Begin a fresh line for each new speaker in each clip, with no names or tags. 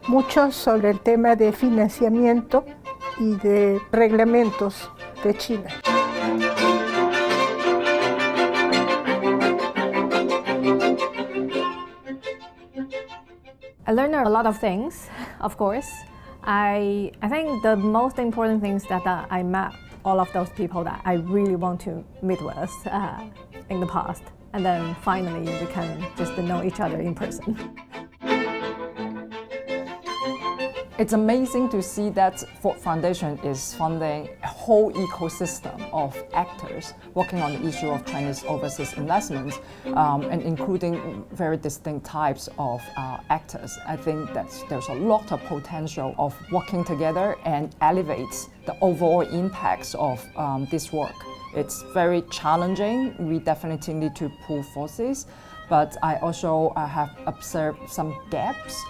mucho sobre el tema de financiamiento y de reglamentos de China.
I learned a lot of things, of course. I think the most important thing is that I met all of those people that I really want to meet with in the past. And then finally we can just know each other in person.
It's amazing to see that Ford Foundation is funding a whole ecosystem of actors working on the issue of Chinese overseas investments, and including very distinct types of actors. I think that there's a lot of potential of working together and elevates the overall impacts of this work. It's very challenging. We definitely need to pool forces, but I also have observed some gaps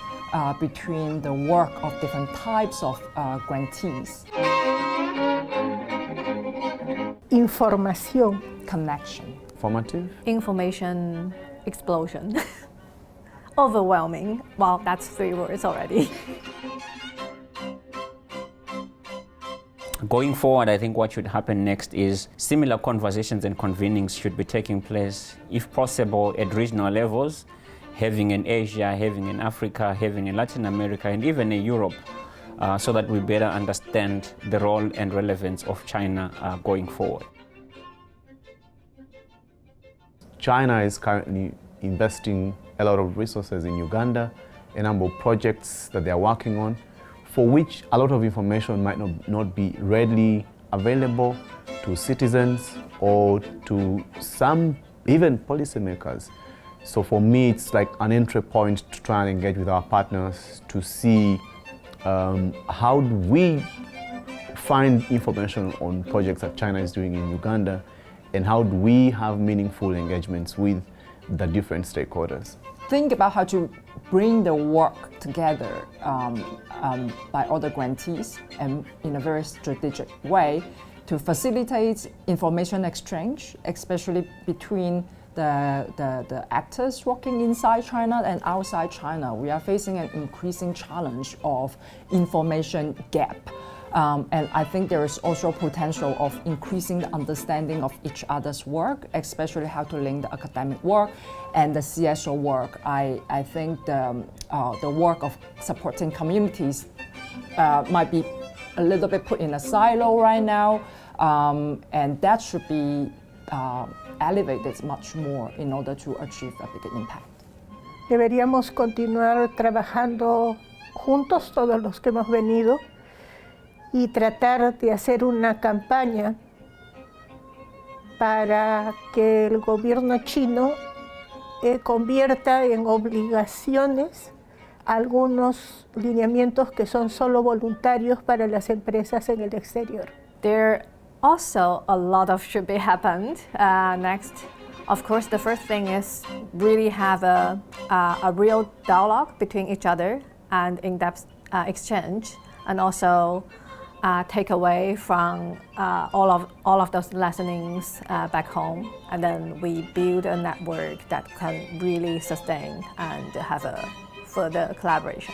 between the work of different types of grantees.
Información.
Connection.
Formative.
Information explosion. Overwhelming. Well, that's 3 words already.
Going forward, I think what should happen next is similar conversations and convenings should be taking place, if possible, at regional levels, having in Asia, having in Africa, having in Latin America, and even in Europe, so that we better understand the role and relevance of China going forward.
China is currently investing a lot of resources in Uganda, a number of projects that they are working on, for which a lot of information might not be readily available to citizens or to some even policymakers. So for me, it's like an entry point to try and engage with our partners to see how do we find information on projects that China is doing in Uganda, and how do we have meaningful engagements with the different stakeholders.
Think about how to bring the work together by other grantees and in a very strategic way to facilitate information exchange, especially between the actors working inside China and outside China. We are facing an increasing challenge of information gap. And I think there is also potential of increasing the understanding of each other's work, especially how to link the academic work and the CSO work. I think the work of supporting communities might be a little bit put in a silo right now, and that should be elevated much more in order to achieve a bigger impact.
Deberíamos continuar trabajando juntos, todos los que hemos venido, y tratar de hacer una campaña para que el gobierno chino convierta en obligaciones algunos lineamientos que son solo voluntarios para las empresas en el exterior.
There also a lot of should be happened next. Of course, the first thing is really have a real dialogue between each other and in-depth exchange, and also take away from all of those lessons back home, and then we build a network that can really sustain and have a further collaboration.